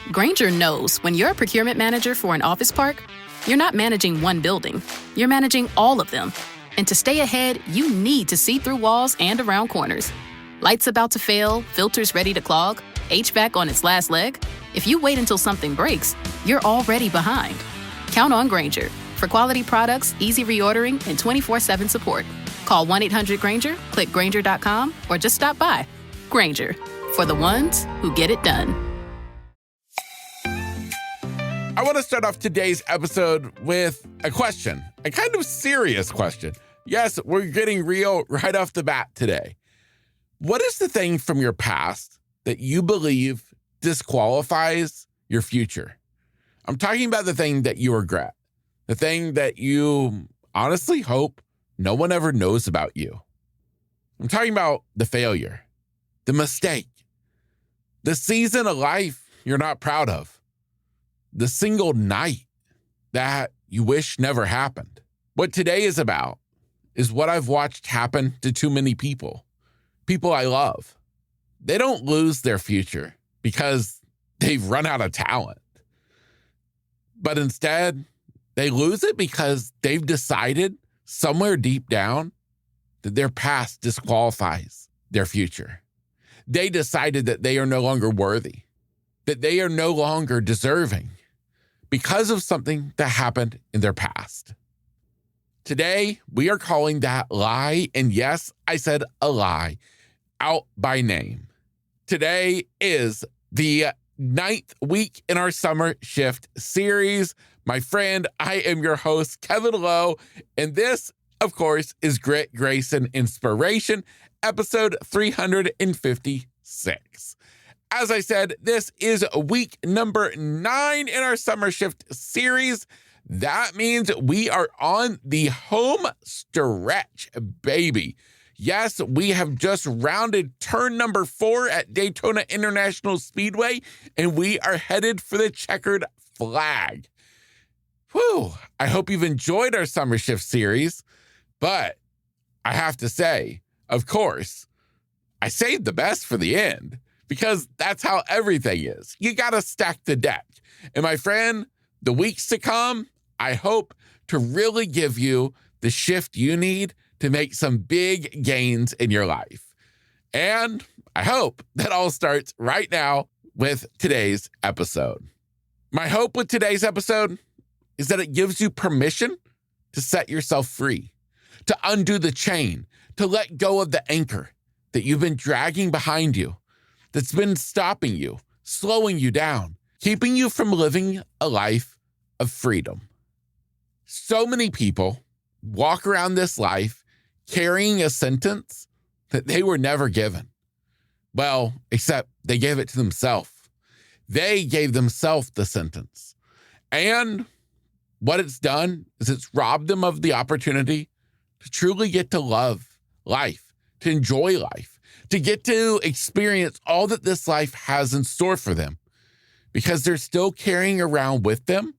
Grainger knows when you're a procurement manager for an office park, you're not managing one building, you're managing all of them. And to stay ahead, you need to see through walls and around corners. Lights about to fail, filters ready to clog, HVAC on its last leg. If you wait until something breaks, you're already behind. Count on Grainger for quality products, easy reordering, and 24/7 support. Call 1-800-GRAINGER, click Grainger.com, or just stop by. Grainger, for the ones who get it done. I want to start off today's episode with a question, a kind of serious question. Yes, we're getting real right off the bat today. What is the thing from your past that you believe disqualifies your future? I'm talking about the thing that you regret, the thing that you honestly hope no one ever knows about you. I'm talking about the failure, the mistake, the season of life you're not proud of, the single night that you wish never happened. What today is about is what I've watched happen to too many people I love. They don't lose their future because they've run out of talent, but instead they lose it because they've decided somewhere deep down that their past disqualifies their future. They decided that they are no longer worthy, that they are no longer deserving because of something that happened in their past. Today, we are calling that lie, and yes, I said a lie, out by name. Today is the 9th week in our summer shift series. My friend, I am your host, Kevin Lowe, and this, of course, is Grit, Grace, and Inspiration, episode 356. As I said, this is week number 9 in our summer shift series. That means we are on the home stretch, baby. Yes, we have just rounded turn number 4 at Daytona International Speedway, and we are headed for the checkered flag. Whew, I hope you've enjoyed our summer shift series, but I have to say, of course, I saved the best for the end. Because that's how everything is. You got to stack the deck. And my friend, the weeks to come, I hope to really give you the shift you need to make some big gains in your life. And I hope that all starts right now with today's episode. My hope with today's episode is that it gives you permission to set yourself free, to undo the chain, to let go of the anchor that you've been dragging behind you, that's been stopping you, slowing you down, keeping you from living a life of freedom. So many people walk around this life carrying a sentence that they were never given. Well, except they gave it to themselves. They gave themselves the sentence. And what it's done is it's robbed them of the opportunity to truly get to love life, to enjoy life, to get to experience all that this life has in store for them, because they're still carrying around with them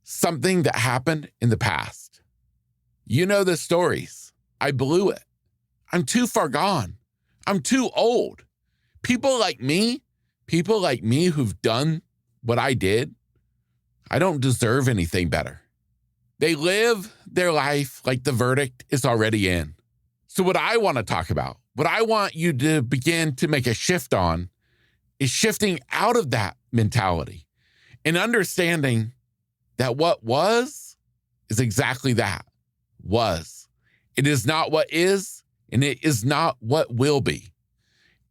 something that happened in the past. You know the stories. I blew it. I'm too far gone. I'm too old. People like me who've done what I did, I don't deserve anything better. They live their life like the verdict is already in. So what I want to talk about, what I want you to begin to make a shift on is shifting out of that mentality and understanding that what was is exactly that, was. It is not what is, and it is not what will be.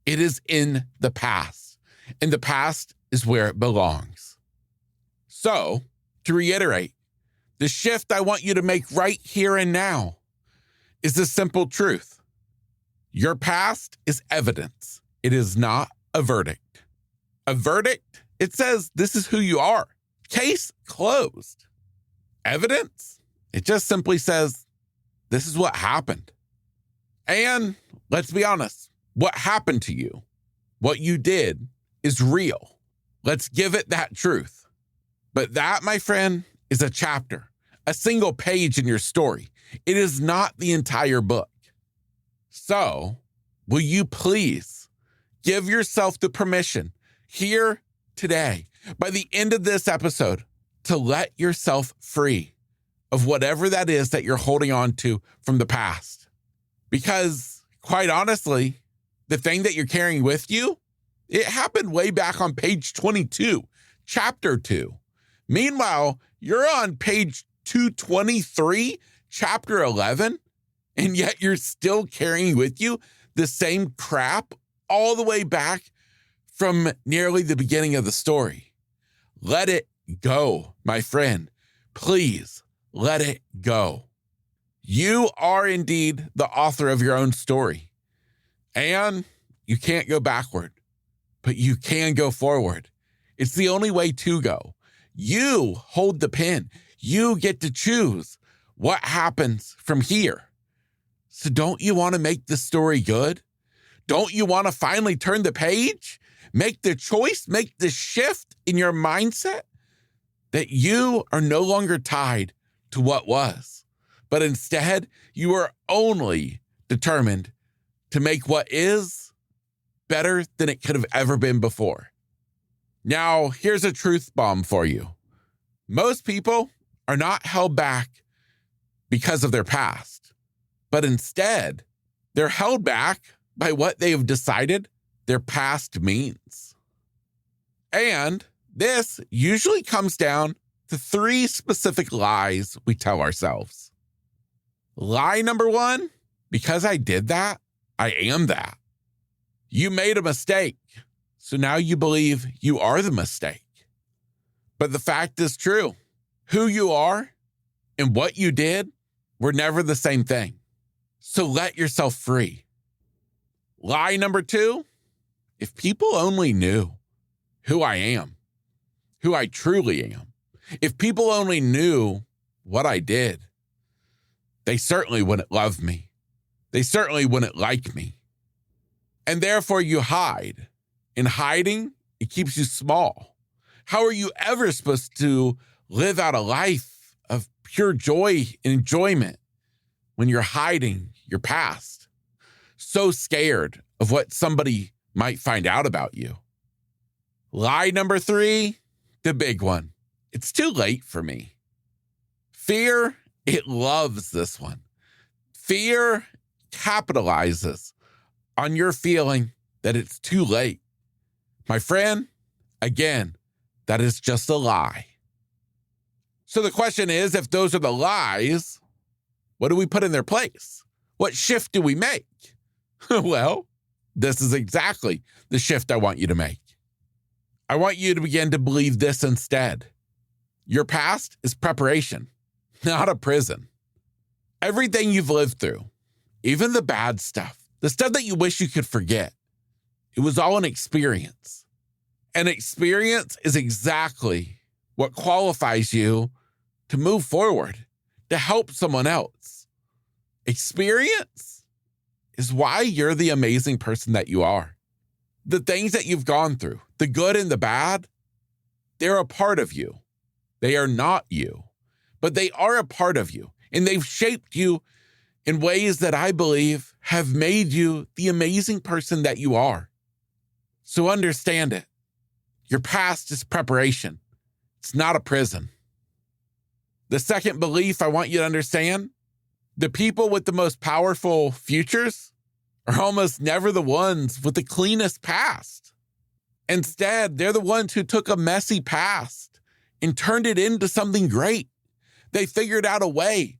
It is in the past, and the past is where it belongs. So, to reiterate, the shift I want you to make right here and now is the simple truth. Your past is evidence. It is not a verdict. A verdict, it says this is who you are. Case closed. Evidence, it just simply says this is what happened. And let's be honest, what happened to you, what you did is real. Let's give it that truth. But that, my friend, is a chapter, a single page in your story. It is not the entire book. So, will you please give yourself the permission here today by the end of this episode to let yourself free of whatever that is that you're holding on to from the past. Because quite honestly, the thing that you're carrying with you, it happened way back on page 22, chapter 2. Meanwhile, you're on page 223, chapter 11, and yet you're still carrying with you the same crap all the way back from nearly the beginning of the story. Let it go, my friend. Please let it go. You are indeed the author of your own story. And you can't go backward, but you can go forward. It's the only way to go. You hold the pen. You get to choose what happens from here. So don't you want to make the story good? Don't you want to finally turn the page? Make the choice, make the shift in your mindset that you are no longer tied to what was, but instead you are only determined to make what is better than it could have ever been before. Now, here's a truth bomb for you. Most people are not held back because of their past, but instead they're held back by what they have decided their past means. And this usually comes down to 3 specific lies we tell ourselves. Lie number 1, because I did that, I am that. You made a mistake, so now you believe you are the mistake. But the fact is true. Who you are and what you did were never the same thing. So let yourself free. Lie number 2, if people only knew who I am, who I truly am, if people only knew what I did, they certainly wouldn't love me. They certainly wouldn't like me. And therefore you hide. In hiding, it keeps you small. How are you ever supposed to live out a life of pure joy and enjoyment when you're hiding your past? So scared of what somebody might find out about you. Lie number 3, the big one. It's too late for me. Fear, it loves this one. Fear capitalizes on your feeling that it's too late. My friend, again, that is just a lie. So the question is, if those are the lies, what do we put in their place? What shift do we make? Well, this is exactly the shift I want you to make. I want you to begin to believe this instead. Your past is preparation, not a prison. Everything you've lived through, even the bad stuff, the stuff that you wish you could forget, it was all an experience. An experience is exactly what qualifies you to move forward, to help someone else. Experience is why you're the amazing person that you are. The things that you've gone through, the good and the bad, they're a part of you. They are not you, but they are a part of you, and they've shaped you in ways that I believe have made you the amazing person that you are. So understand it. Your past is preparation. It's not a prison. The second belief I want you to understand, the people with the most powerful futures are almost never the ones with the cleanest past. Instead, they're the ones who took a messy past and turned it into something great. They figured out a way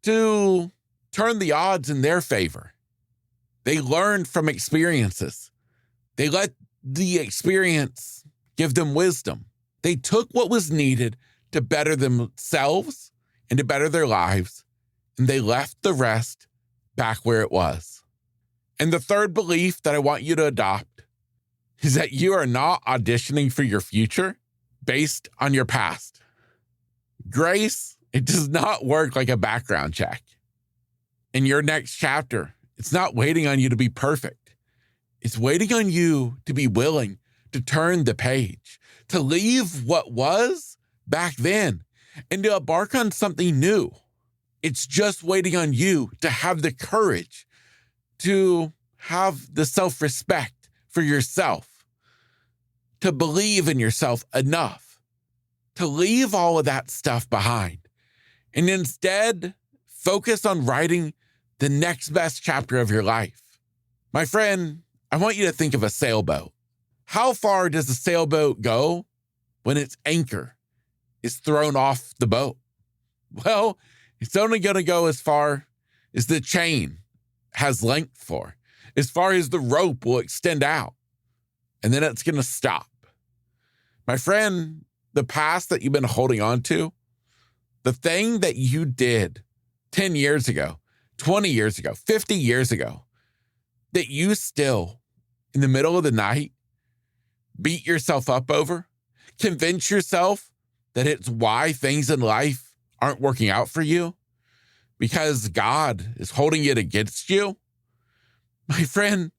to turn the odds in their favor. They learned from experiences. They let the experience give them wisdom. They took what was needed to better themselves and to better their lives, and they left the rest back where it was. And the third belief that I want you to adopt is that you are not auditioning for your future based on your past. Grace, it does not work like a background check. In your next chapter, it's not waiting on you to be perfect. It's waiting on you to be willing to turn the page, to leave what was back then and to embark on something new. It's just waiting on you to have the courage, to have the self-respect for yourself, to believe in yourself enough to leave all of that stuff behind and instead focus on writing the next best chapter of your life. My friend, I want you to think of a sailboat. How far does a sailboat go when its anchor is thrown off the boat? Well, it's only going to go as far as the chain has length for, as far as the rope will extend out, and then it's going to stop. My friend, the past that you've been holding on to, the thing that you did 10 years ago, 20 years ago, 50 years ago, that you still, in the middle of the night, beat yourself up over, convince yourself that it's why things in life aren't working out for you, because God is holding it against you. My friend,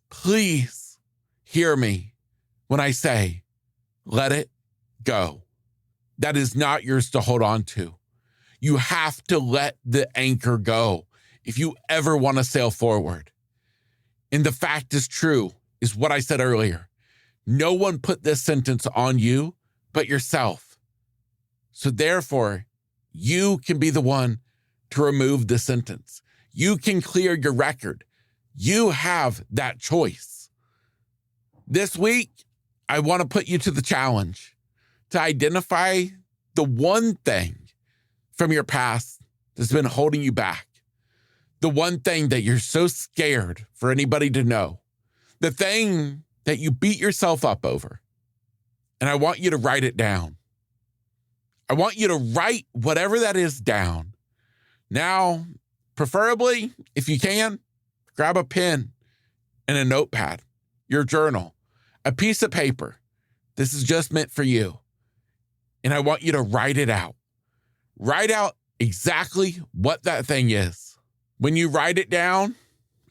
please hear me when I say, let it go. That is not yours to hold on to. You have to let the anchor go if you ever want to sail forward. And the fact is true, is what I said earlier. No one put this sentence on you but yourself. So therefore, you can be the one to remove the sentence. You can clear your record. You have that choice. This week, I want to put you to the challenge to identify the one thing from your past that's been holding you back. The one thing that you're so scared for anybody to know. The thing that you beat yourself up over. And I want you to write it down. I want you to write whatever that is down. Now, preferably, if you can, grab a pen and a notepad, your journal, a piece of paper. This is just meant for you. And I want you to write it out. Write out exactly what that thing is. When you write it down,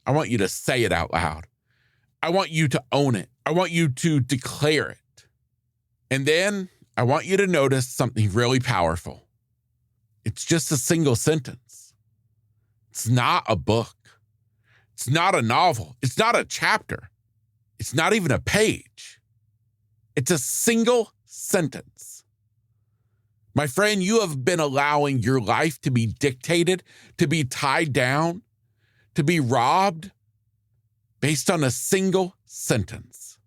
I want you to say it out loud. I want you to own it. I want you to declare it. And then I want you to notice something really powerful. It's just a single sentence. It's not a book. It's not a novel. It's not a chapter. It's not even a page. It's a single sentence. My friend, you have been allowing your life to be dictated, to be tied down, to be robbed based on a single sentence.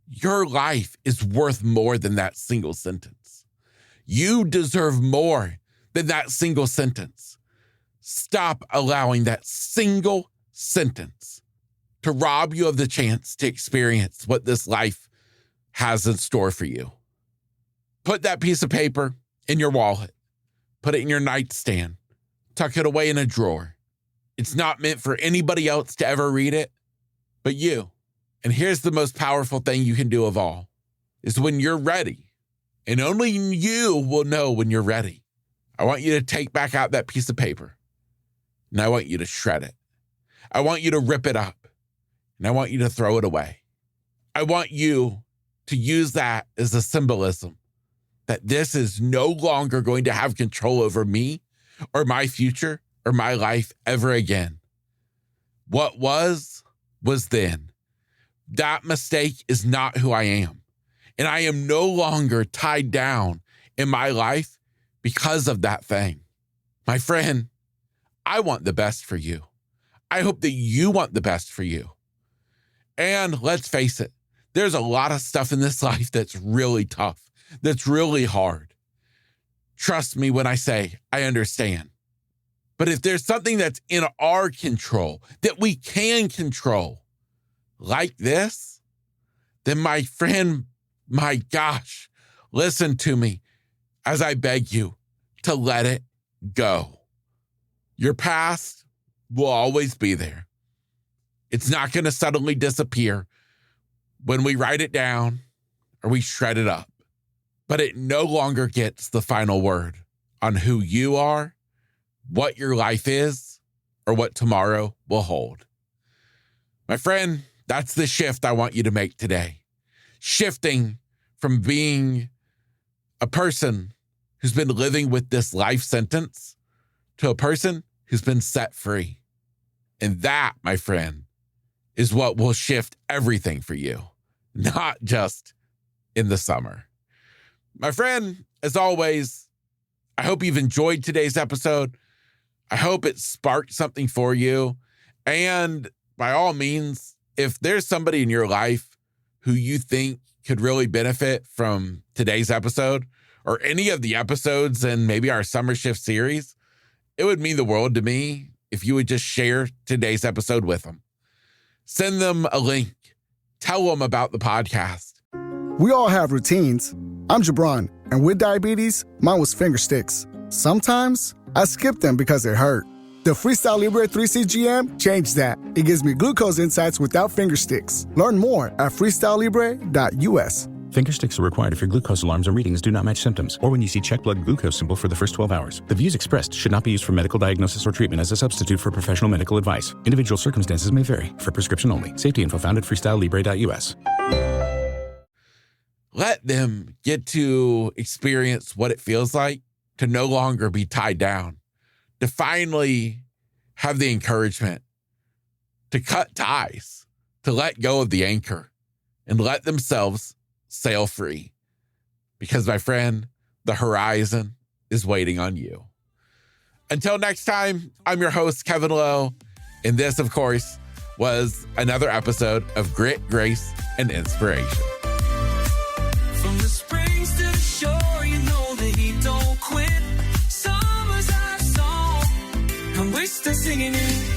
Your life is worth more than that single sentence. You deserve more than that single sentence. Stop allowing that single sentence to rob you of the chance to experience what this life has in store for you. Put that piece of paper in your wallet. Put it in your nightstand. Tuck it away in a drawer. It's not meant for anybody else to ever read it, but you. And here's the most powerful thing you can do of all, is when you're ready, and only you will know when you're ready, I want you to take back out that piece of paper, and I want you to shred it. I want you to rip it up, and I want you to throw it away. I want you to use that as a symbolism that this is no longer going to have control over me or my future or my life ever again. What was then. That mistake is not who I am. And I am no longer tied down in my life because of that thing. My friend, I want the best for you. I hope that you want the best for you. And let's face it, there's a lot of stuff in this life that's really tough, that's really hard. Trust me when I say I understand. But if there's something that's in our control, that we can control, like this, then my friend, my gosh, listen to me as I beg you to let it go. Your past will always be there. It's not going to suddenly disappear when we write it down or we shred it up. But it no longer gets the final word on who you are, what your life is, or what tomorrow will hold. My friend, that's the shift I want you to make today. Shifting from being a person who's been living with this life sentence to a person who's been set free. And that, my friend, is what will shift everything for you. not just in the summer. My friend, as always, I hope you've enjoyed today's episode. I hope it sparked something for you. And by all means, if there's somebody in your life who you think could really benefit from today's episode or any of the episodes in maybe our Summer Shift series, it would mean the world to me if you would just share today's episode with them. Send them a link. Tell them about the podcast. We all have routines. I'm Jabron, and with diabetes, mine was finger sticks. Sometimes I skip them because it hurt. The Freestyle Libre 3CGM changed that. It gives me glucose insights without finger sticks. Learn more at freestylelibre.us. Finger sticks are required if your glucose alarms or readings do not match symptoms, or when you see check blood glucose symbol for the first 12 hours. The views expressed should not be used for medical diagnosis or treatment as a substitute for professional medical advice. Individual circumstances may vary. For prescription only. Safety info found at freestylelibre.us. Let them get to experience what it feels like to no longer be tied down, to finally have the encouragement to cut ties, to let go of the anchor and let themselves sail free. Because, my friend, the horizon is waiting on you. Until next time, I'm your host, Kevin Lowe, and this, of course, was another episode of Grit, Grace, and Inspiration. From the springs to the shore, you know the heat don't quit. Summer's our song, and we're still singing it.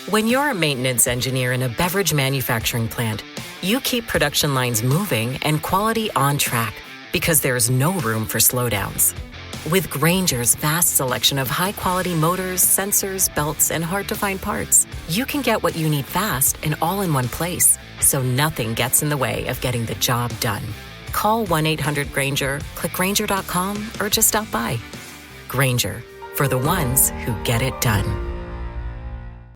When you're a maintenance engineer in a beverage manufacturing plant, you keep production lines moving and quality on track because there's no room for slowdowns. With Grainger's vast selection of high-quality motors, sensors, belts, and hard-to-find parts, you can get what you need fast and all in one place, so nothing gets in the way of getting the job done. Call 1-800-GRAINGER, click Grainger.com, or just stop by. Grainger, for the ones who get it done.